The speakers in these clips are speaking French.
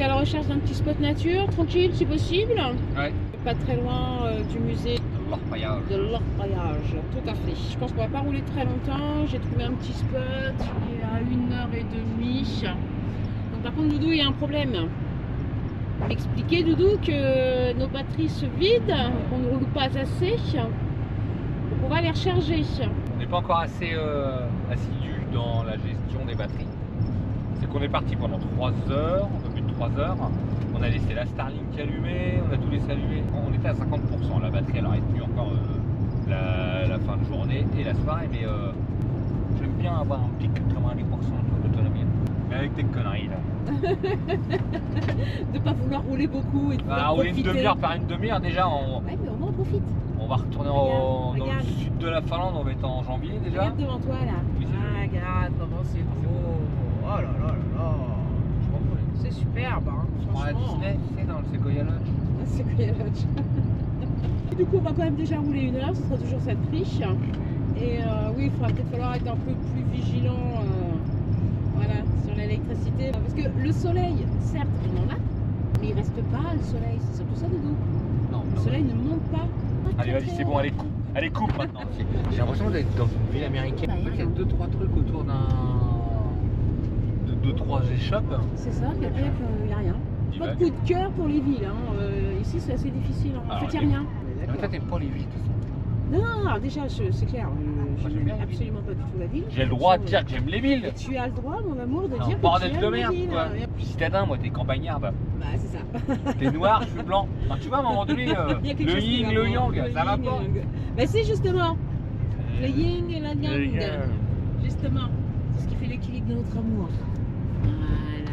à la recherche d'un petit spot nature, tranquille si possible. Ouais. Pas très loin du musée L'orpaillage. de l'Orpaillage, tout à fait. Je pense qu'on va pas rouler très longtemps. J'ai trouvé un petit spot, il est à 1h30. Donc par contre Doudou, il y a un problème. M'expliquer Doudou que nos batteries se vident, qu'on ne roule pas assez. Donc on va les recharger. On n'est pas encore assez assidu dans la gestion des batteries. C'est qu'on est parti pendant 3 heures, un peu plus de 3 heures. On a laissé la Starlink allumée, on a tout laissé allumer. On était à 50%. La batterie elle aurait tenu encore la fin de journée et la soirée, mais j'aime bien avoir un pic de 90% d'autonomie. Mais avec tes conneries là. De pas vouloir rouler beaucoup et de pouvoir Rouler une profiter. demi-heure par une demi-heure déjà, Ouais, mais au moins on profite. on va retourner dans Regarde. le sud de la Finlande, on va être en janvier déjà. Regarde devant toi là. Oui, c'est Ah, regarde comment c'est beau. Oh là là là là. C'est superbe, hein, On va à franchement. Disney, tu sais, dans le Sequoia Lodge. Ah, c'est quoi la lodge. Et du coup, on va quand même déjà rouler 1 heure, ce sera toujours cette friche. Et oui, il faudra peut-être falloir être un peu plus vigilant voilà, sur l'électricité. Parce que le soleil, certes, il en a, mais il reste pas le soleil. C'est surtout ça, Doudou. Non, Le soleil ne monte pas. Allez, vas-y, c'est bon, allez, coupe maintenant. J'ai l'impression d'être dans une ville américaine. Bah, Il y a 2-3 trucs autour de 2-3 échoppes. C'est ça, puis après, il n'y a rien. Pas de coup de cœur pour les villes. Hein. Ici, c'est assez difficile. Hein. En Alors, fait, il n'y a rien. Mais toi, t'aimes pas les villes, de toute façon. Non, alors déjà, c'est clair. Je j'aime bien n'aime les absolument pas du tout la ville. J'ai le droit de dire que j'aime les villes. Tu as le droit, mon amour, de Un dire que bordel tu de aimes merde, les villes. quoi. Je suis citadin, moi, t'es campagnarde. Bah, c'est ça. T'es noir, je suis blanc. Alors, tu vois, à un moment donné, Il y a quelque le chose qui yin, va le pas. yang, Le ça va yin et pas. le yang. Bah, si, justement. Le yin et le Le yang. yang. Justement. C'est ce qui fait l'équilibre de notre amour. Voilà.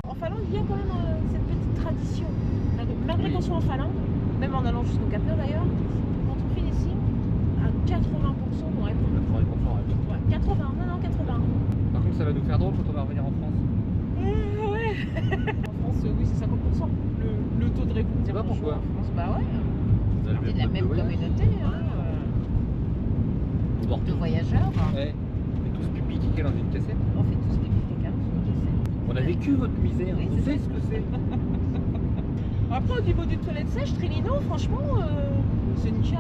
En Finlande, il y a quand même cette petite tradition. Malgré qu'on soit en Finlande, même en allant jusqu'au Cap Nord d'ailleurs, quand on fait des signes, à 80% on répond. 90%, ouais. 80, non, 80. Par contre, ça va nous faire drôle quand on va revenir en France. Ouais. En France, oui, c'est 50%. Le taux de réponse. Tu sais pas pourquoi? En France, bah ouais. On a le C'est de la mode même voyage. communauté. On dort De tous. voyageurs. Ouais. On est tous pipi kiqués dans une cassette. On fait tous des petits cacaos sur une cassette. On a vécu votre misère, Oui, on c'est sait ça. ce que c'est. Après, au niveau des toilettes sèches, Trilino, franchement, c'est nickel.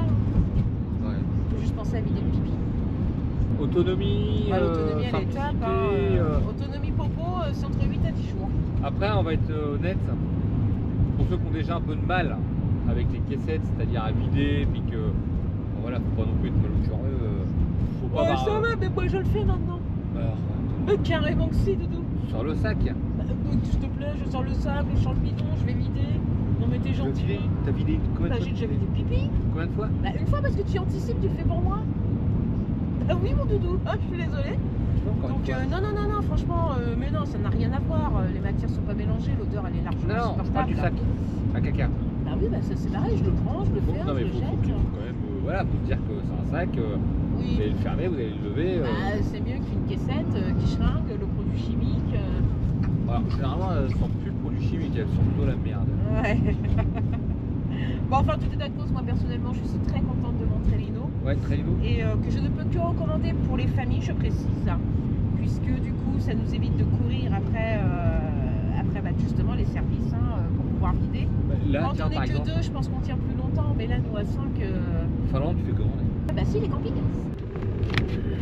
Ouais. Faut juste penser à vider le pipi. Autonomie, Ouais, l'autonomie, elle est top. simplicité, Hein. Autonomie popo, c'est entre 8 à 10 jours. Après, on va être honnête, pour ceux qui ont déjà un peu de mal avec les caissettes, c'est-à-dire à vider, puis que bon, voilà, faut pas non plus être malheureux, faut pas Ouais, avoir, ça va, mais moi je le fais maintenant. alors, Mais carrément que si, Doudou. sur le sac. S'il te plaît, je sors le sac, je sors le bidon, je vais vider. Non mais t'es gentil. T'as vidé combien Bah, de j'ai fois? déjà vidé le pipi. Combien de fois? Bah, une fois parce que tu anticipes, tu le fais pour moi. Bah oui, mon Doudou. Ah, je suis désolée. Encore une Donc, fois. non, franchement, mais non, ça n'a rien à voir. Les matières sont pas mélangées, l'odeur elle est largement Non, je parle supportable. du sac à caca. Bah oui, bah ça c'est pareil, je le prends, je le Bon, fais, non, mais je le faut jette. quand même, voilà, faut se dire que c'est un sac, vous Oui. allez le fermer, vous allez le lever. Bah, c'est mieux qu'une caissette qui schlingue, le produit chimique. Voilà, généralement, elles sont plus le produit chimique, elles sont plutôt la merde. Ouais. Bon, enfin, tout état de cause, moi personnellement, je suis très contente de mon Trelino. Ouais, très lourd. Et que je ne peux que recommander pour les familles, je précise, puisque du coup ça nous évite de courir après, bah, justement les services pour pouvoir vider. Là, Quand tiens, on est par que exemple, deux, je pense qu'on tient plus longtemps, mais là nous à 5, en Finlande, tu fais comment là? bah si, les campings.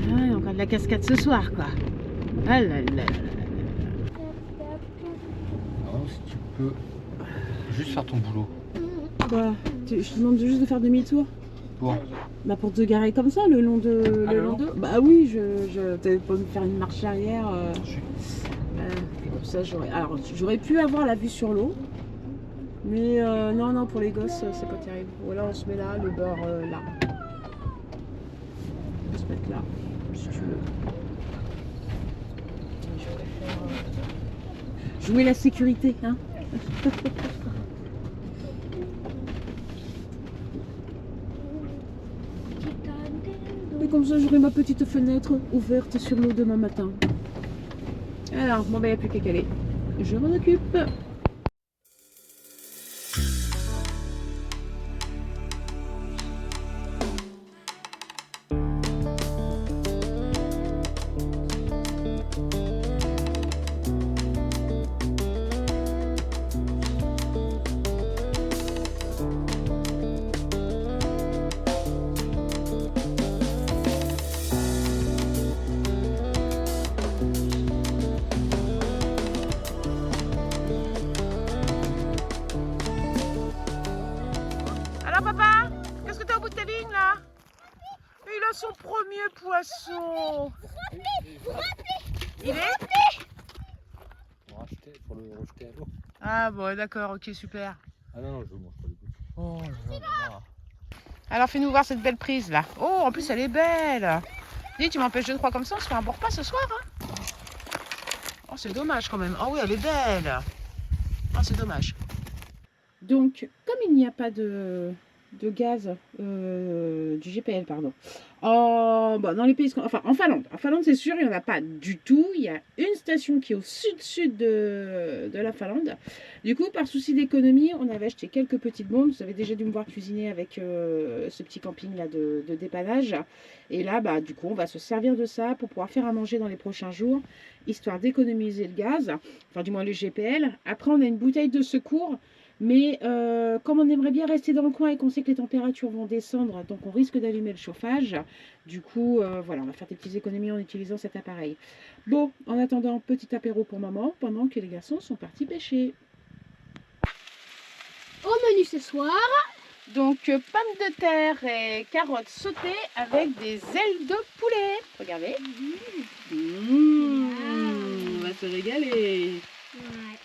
Ouais, encore de la cascade ce soir quoi. Ah là là là. Alors, si tu peux juste faire ton boulot. Bah, je te demande juste de faire demi-tour. Pour Bah pour te garer comme ça, le long de... Ah, le long Bah oui, t'avais pas me faire une marche arrière. Comme ça, j'aurais pu avoir la vue sur l'eau. Mais non, pour les gosses, c'est pas terrible. Voilà, on se met là, le bord là. On peut se mettre là, si tu veux. Je préfère jouer la sécurité, hein. Et comme ça, j'aurai ma petite fenêtre ouverte sur l'eau demain matin. Alors, bon, bah, il n'y a plus qu'à caler. Je m'en occupe. poisson. Il est Pour le rejeter à l'eau. Ah bon, d'accord, ok, super. Ah non, je ne mange pas les coups. Oh là là. Alors fais-nous voir cette belle prise là. Oh, en plus elle est belle. Dis, tu m'empêches de croire comme ça, on se fait un bon repas ce soir. Hein. Oh, c'est dommage quand même. Oh oui, elle est belle. Oh, c'est dommage. Donc, comme il n'y a pas de gaz, du GPL, pardon. Bah, dans les pays, enfin en Finlande c'est sûr, il n'y en a pas du tout. Il y a une station qui est au sud de la Finlande. Du coup, par souci d'économie, on avait acheté quelques petites bombes. Vous avez déjà dû me voir cuisiner avec ce petit camping là de dépannage. Et là, bah, du coup, on va se servir de ça pour pouvoir faire à manger dans les prochains jours, histoire d'économiser le gaz, enfin du moins le GPL. Après, on a une bouteille de secours. Mais comme on aimerait bien rester dans le coin et qu'on sait que les températures vont descendre, donc on risque d'allumer le chauffage. Du coup, voilà, on va faire des petites économies en utilisant cet appareil. Bon, en attendant, petit apéro pour maman, pendant que les garçons sont partis pêcher. Au menu ce soir, Donc, pommes de terre et carottes sautées avec des ailes de poulet. Regardez. On va se régaler.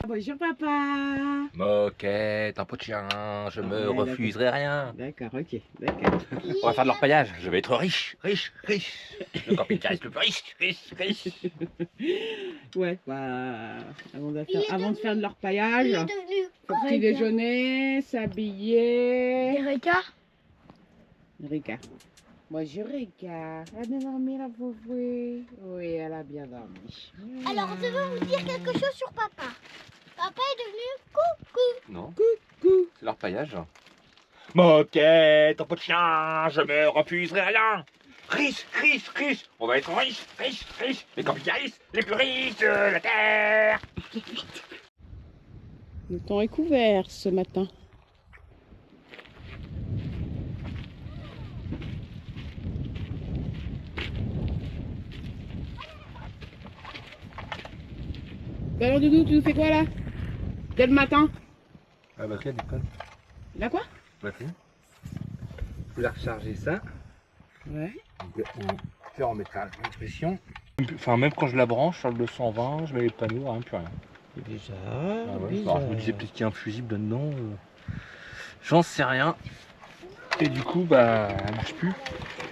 Bonjour papa. Moquette, un pot de chien, je me Ouais, refuserai rien. D'accord, ok, d'accord. On va faire de l'orpaillage, je vais être riche. Le camping-car le plus riche. Ouais, bah, avant de Il est faire de il l'orpaillage, est devenu faut petit déjeuner, s'habiller. Erika. Rika. Bonjour Rika. Elle a bien dormi la pauvre. Oui, elle a bien dormi. Alors, je veux vous dire quelque chose sur papa. Papa est devenu coucou. Non, Coucou. c'est l'orpaillage. Moquette, un pot de chien, je me refuserai rien. Riche. On va être riche. Les camping-caristes, les plus riches de la terre. Le temps est couvert ce matin. Bah alors Doudou, tu nous fais quoi là? Dès le matin? La batterie, elle déconne. Là quoi? Batterie. Je vais la recharger ça. Ouais. Faire en mettre la pression. Enfin, même quand je la branche sur le 220, je mets les panneaux, rien, plus rien. Bizarre, Ah ouais. Alors, je me disais peut-être qu'il y a un fusible là-dedans. J'en sais rien. Et du coup, bah, elle marche plus.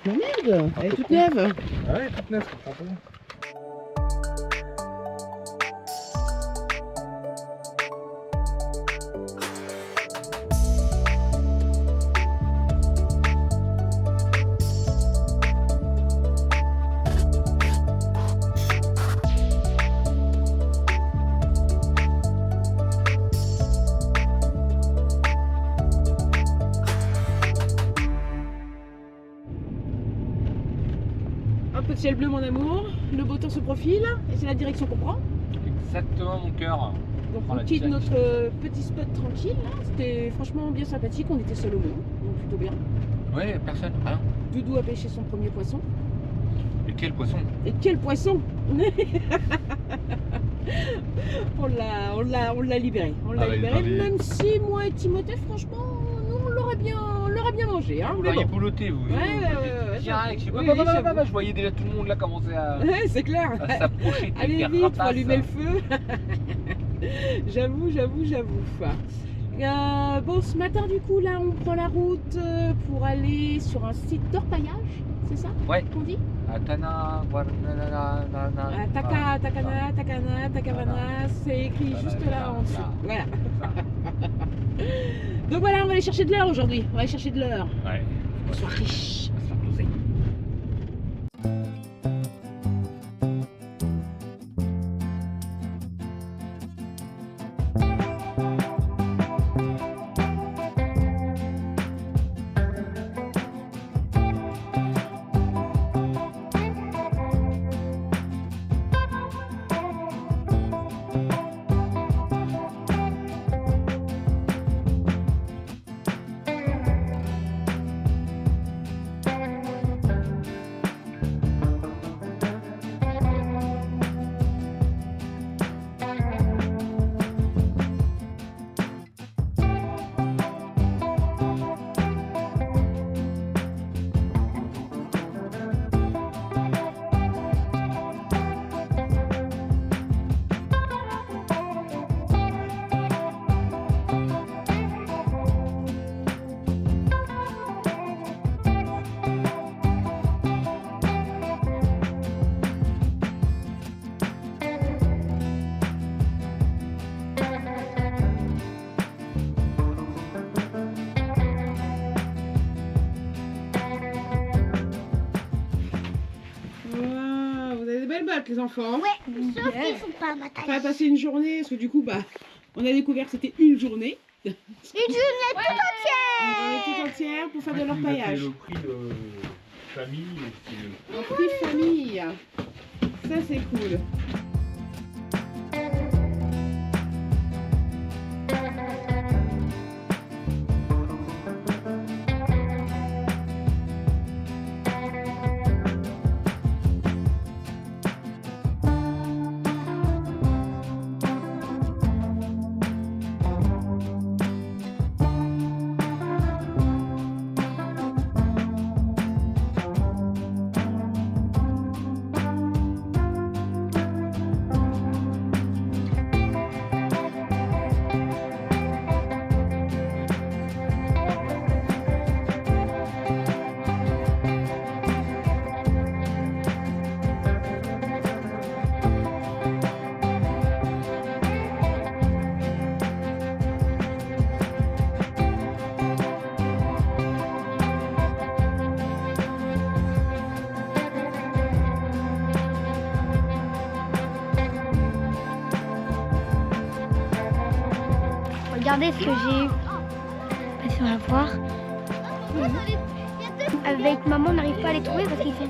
Oh merde, elle est peu toute con. neuve. Ah ouais, toute neuve, je comprends pas. Un peu de ciel bleu mon amour, le beau temps se profile et c'est la direction qu'on prend. Exactement mon cœur. Donc Prends on la quitte direction. notre petit spot tranquille, là. C'était franchement bien sympathique, on était seul au monde, donc plutôt bien. Ouais, personne, rien. Doudou a pêché son premier poisson. Et quel poisson? Et quel poisson! On l'a libéré. On l'a Ah ouais, libéré, dans les- même si moi et Timothée, franchement, nous on l'aurait bien mangé. Hein, Vous mais l'auriez bon. pouloté, vous. Ouais, Direct, je sais pas, oui, bah, j'avoue. je voyais déjà tout le monde là commencer à Ouais, c'est clair. s'approcher. Allez des vite, faut rapaces. allumer le feu. J'avoue. Bon, ce matin, du coup, là, on prend la route pour aller sur un site d'orpaillage, c'est ça Ouais. qu'on dit? Atana, Takavana, c'est écrit juste là en dessous. Voilà. Ça. Donc voilà, on va aller chercher de l'heure aujourd'hui. On va aller chercher de l'heure. Ouais. On soit riche. On va se faire poser. belle botte les enfants. Ouais, sauf qu'ils sont pas à ma On va taille. passer une journée, parce que du coup, bah, on a découvert que c'était une journée. Une journée tout entière. Tout entière pour faire de C'est l'orpaillage. le prix de famille. C'est le... Un prix famille. Ça, c'est cool. Regardez ce que j'ai eu. Vas-y, on va voir. Avec maman, on n'arrive pas à les trouver parce qu'il fait.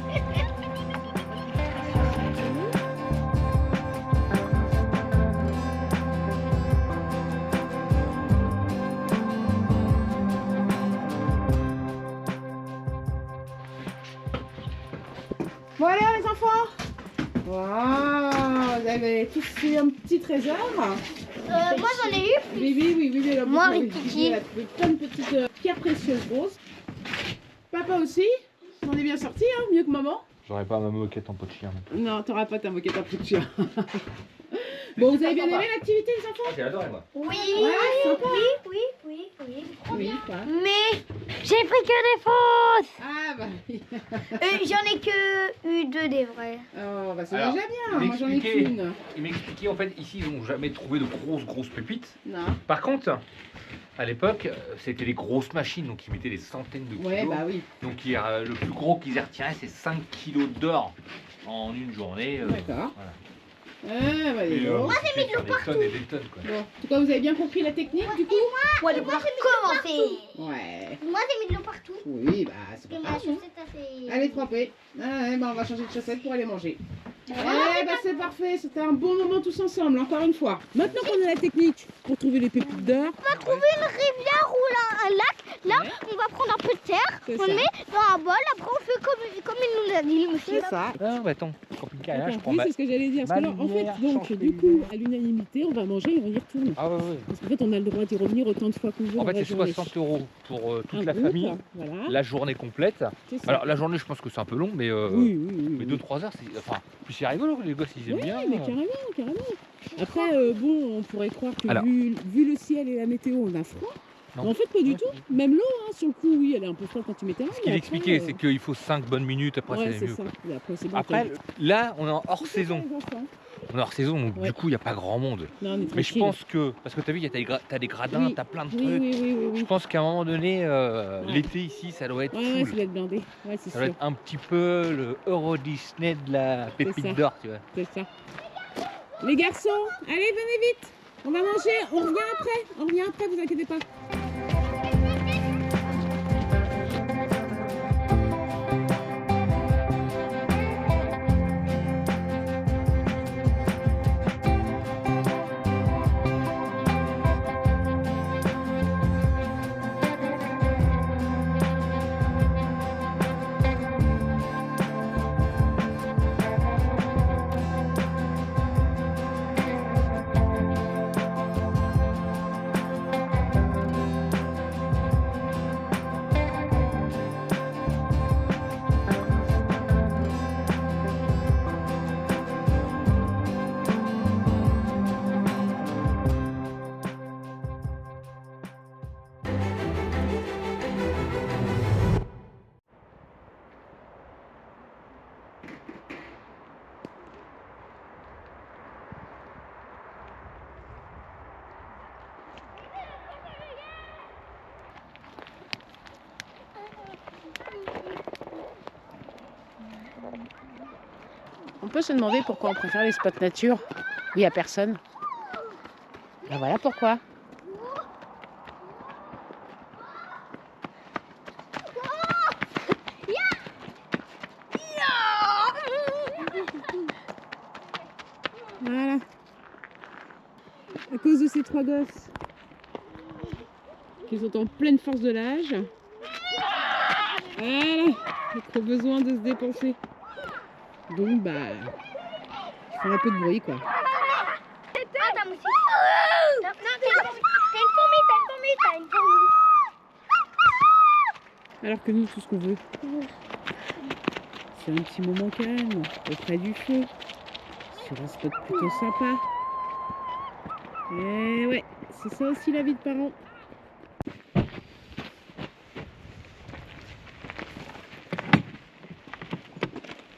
Bon, allez, les enfants. Waouh, vous avez tous fait un petit trésor. Moi, j'en ai eu. Oui. Là, Moi, vous avez Rikiki. trouvé plein de petites pierres précieuses grosses. Papa aussi. On est bien sorti, hein, mieux que maman. J'aurais pas ma moquette en pot de chien. Non, t'auras pas ta moquette à peu de chien. Bon, vous avez bien aimé l'activité, les enfants? J'ai adoré moi. Oui. Ouais, sympa. Oui. Oui, quoi. Mais j'ai pris que des fausses. Ah, bah oui. J'en ai que eu 2 des vrais. Oh, bah c'est Alors, déjà bien. Moi, j'en ai m'expliquer. qu'une. Il m'expliquait en fait ici ils n'ont jamais trouvé de grosses pépites. Non. Par contre, à l'époque, c'était des grosses machines, donc ils mettaient des centaines de kilos. Ouais, bah oui. Donc le plus gros qu'ils aient retiré, c'est 5 kilos d'or en une journée. D'accord. Voilà. Ah, bah dis Et, donc. moi j'ai mis de l'eau partout. Des tonnes et des tonnes quoi. Bon, en tout cas, vous avez bien compris la technique, du coup? Ouais, de pouvoir commencer. Ouais. Moi, j'ai mis de l'eau partout. Oui, bah c'est pas Et ma grave. chaussette a fait. Allez, tremper. Ah, ouais, bah, on va changer de chaussettes pour aller manger. Eh bah c'est parfait, c'était un bon moment tous ensemble, encore une fois. Maintenant qu'on a la technique pour trouver les pépites d'or, On va trouver une rivière ou un lac. Là, Ouais. on va prendre un peu de terre. C'est On ça. le met dans un bol. Après, on fait comme il nous l'a dit, le monsieur. c'est ça. Ah bah attends, camping-car, là je prends Oui, ma... c'est ce que j'allais dire. Parce que là, en fait, lumière, donc, change du de coup, lumière. à l'unanimité, on va manger et on y retourne. Ah ouais. Parce qu'en fait, on a le droit d'y revenir autant de fois qu'on veut. En dans fait la c'est journée. 60 € pour toute Un la groupe, famille, Voilà. la journée complète. C'est ça. Alors la journée je pense que c'est un peu long mais, oui. mais 2-3 heures c'est... Enfin, puis c'est rigolo, les gosses ils aiment Oui, bien. mais carrément. Après, bon, on pourrait croire que Alors. vu le ciel et la météo, on a froid. Non. Mais en fait, pas du Ouais. tout. Même l'eau, hein, sur le coup, oui, elle est un peu froide quand tu mets tes mains. Ce qu'il expliquait c'est qu'il faut 5 bonnes minutes, après Ouais, c'est c'est mieux. ça. Et après, c'est bon, Après là on est en hors t'as- saison. les enfants. On est hors saison donc Ouais. du coup il n'y a pas grand monde. Non, on est Mais je tranquille. pense que, parce que t'as vu, t'as des gradins, Oui. t'as plein de Oui, trucs. oui. Je pense qu'à un moment donné, Ouais. l'été ici, ça doit être Ouais, full. ça doit être blindé. Ouais, c'est Ça doit sûr. être un petit peu le Euro Disney de la ça. pépite d'or, tu vois. C'est ça. Les garçons, allez, venez vite. On va manger. On revient après, vous inquiétez pas. On peut se demander pourquoi on préfère les spots nature où il n'y a personne. Ben voilà pourquoi. Voilà. À cause de ces 3 gosses qui sont en pleine force de l'âge. Voilà. Ils ont besoin de se dépenser. Donc bah, ils font un peu de bruit quoi. Alors que nous, tout ce qu'on veut, c'est un petit moment calme, auprès du feu, sur un spot plutôt sympa. Et ouais, c'est ça aussi la vie de parents.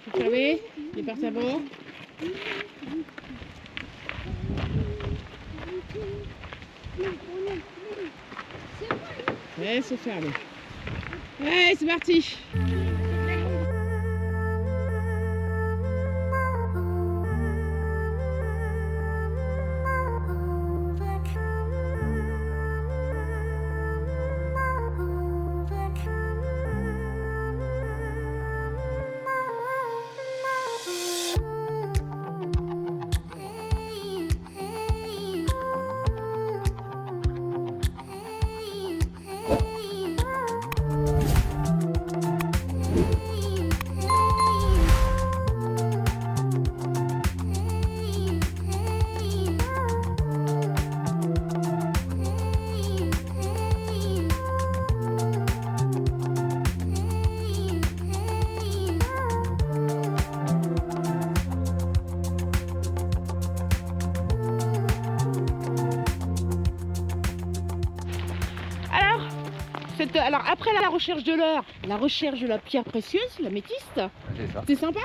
C'est fermé, il est parti à bord. Ouais, c'est fermé. Ouais, c'est parti. Alors après la recherche de l'or, la recherche de la pierre précieuse, la métiste, C'est ça. c'est sympa?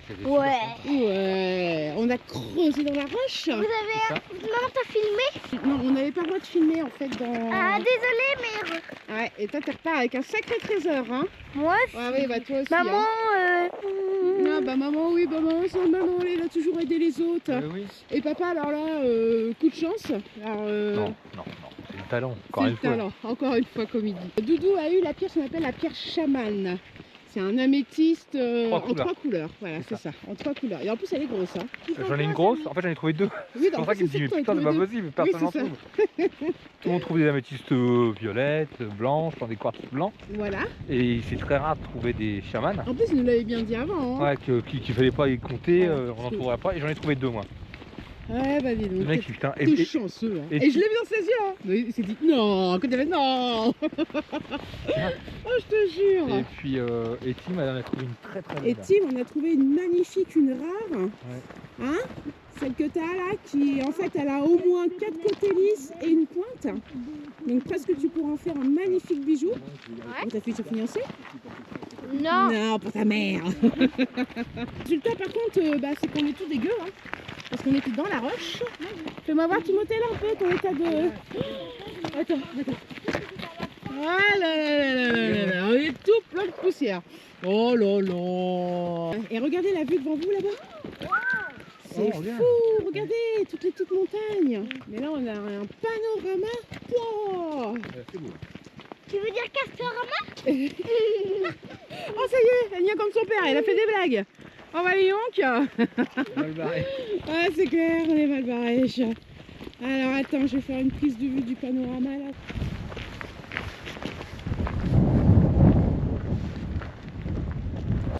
C'était Ouais. Ouais, on a creusé dans la roche. Vous avez... ça. Maman, t'as filmé? Non, on n'avait pas le droit de filmer en fait dans... Ah, désolée, mais... Ouais, et toi tu repars avec un sacré trésor, hein? Moi Ouais, oui, bah toi aussi. Maman, Hein. Ah bah maman, oui, maman, maman, elle a toujours aidé les autres. Oui. Et papa, alors là, coup de chance. Alors, Non, c'est le talent, encore c'est une le fois. talent, encore une fois, comme il dit. Doudou a eu la pierre qu'on appelle la pierre chamane. C'est un améthyste en 3 couleurs. Voilà, c'est ça, en 3 couleurs. Et en plus, elle est grosse. Hein. J'en ai une grosse, en fait j'en ai trouvé 2. Oui, C'est pour ça qu'il me dit, mais putain, c'est pas possible, personne n'en c'est ça. trouve. Tout le monde trouve des améthystes violettes, blanches, des quartz blancs. Voilà. Et c'est très rare de trouver des chamans. En plus, il nous l'avait bien dit avant. Hein. Ouais, qu'il fallait pas y compter, Ouais, on n'en trouverait pas. Et j'en ai trouvé 2 moi. Ouais, bah dis Le donc. mec, putain. T'es chanceux. Hein. Et je l'ai vu dans ses yeux. Hein. Il s'est dit non, que t'avais non. Oh, je te jure. Et puis, et Tim, elle en a trouvé une très très belle. Et Tim, on a trouvé une magnifique, une rare. Ouais. Hein, celle que tu as là, qui en fait, elle a au moins 4 côtés lisses et une pointe. Donc presque tu pourras en faire un magnifique bijou. Ouais. Pour ta future fiancée? Non. Non, pour ta mère. Résultat par contre, c'est qu'on est tout dégueu. Hein, parce qu'on était dans la roche. Fais-moi voir Timothée là un peu ton état de... Attends. Voilà, on est tout plein de poussière. Oh là là. Et regardez la vue devant vous là-bas. C'est fou, regardez toutes les petites montagnes. Mais là on a un panorama. Wow. C'est beau. Tu veux dire Castorama? Oh ça y est, elle vient comme son père, elle a fait des blagues. Oh bah les Mal barré. Ah c'est clair, on est mal barrés. Alors attends, je vais faire une prise de vue du panorama là.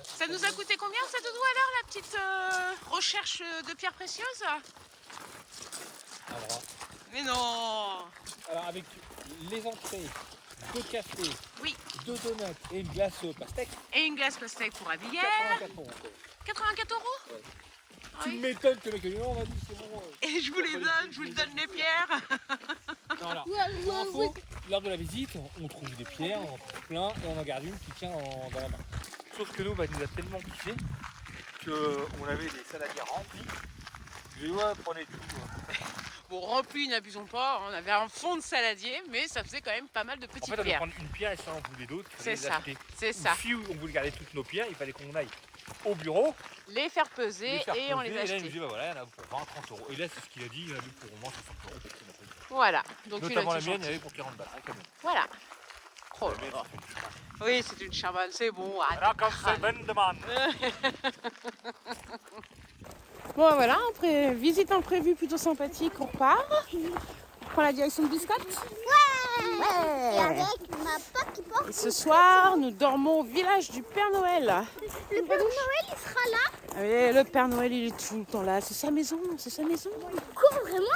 Ça nous a coûté combien ça, Doudou, alors, la petite recherche de pierres précieuses? Alors, Mais non. alors avec les entrées, 2 cafés, Oui. 2 donuts et une glace pastèque, Et une glace pastèque pour Abigail. 84 €. 84 €. Ouais. Ah Tu oui. m'étonnes que le mec on a dit c'est bon. Et je vous les donne, je vous donne les pierres. Non, alors, pour info, lors de la visite, on trouve des pierres, on en trouve plein et on en garde une qui tient dans la main. Sauf que nous, il nous a tellement kiffé qu'on avait des saladiers remplis. Je lui ai dit, ouais, prenez tout. Bon, rempli, n'abusons pas, on avait un fond de saladier, mais ça faisait quand même pas mal de En petites fait, on devait pierres. prendre une pierre et ça, on voulait d'autres. C'est ça, c'est ça. Si on voulait garder toutes nos pierres, il fallait qu'on aille. au bureau, Les faire peser les faire et on peser, les et là il nous acheter. dit bah voilà, il y en a pour 20, 30 euros. Et là c'est ce qu'il a dit, il y en a pour au moins 60 euros. Voilà. Donc Notamment la il a mienne, dit il y avait pour 40 balles. Hein, quand même. voilà. Oh La là mienne, là. c'est une charbonne. Oui, c'est une charbonne, c'est bon. arrête Alors de comme c'est crâne. bonne demande. Bon voilà, visite imprévue plutôt sympathique, on repart. On prend la direction de Biscotte. Et Ouais. avec ma pote qui porte. Et ce soir, nous dormons au village du Père Noël. Le Père Noël, il sera là. Et le Père Noël, il est tout le temps là. C'est sa maison, c'est sa maison. Quoi, vraiment?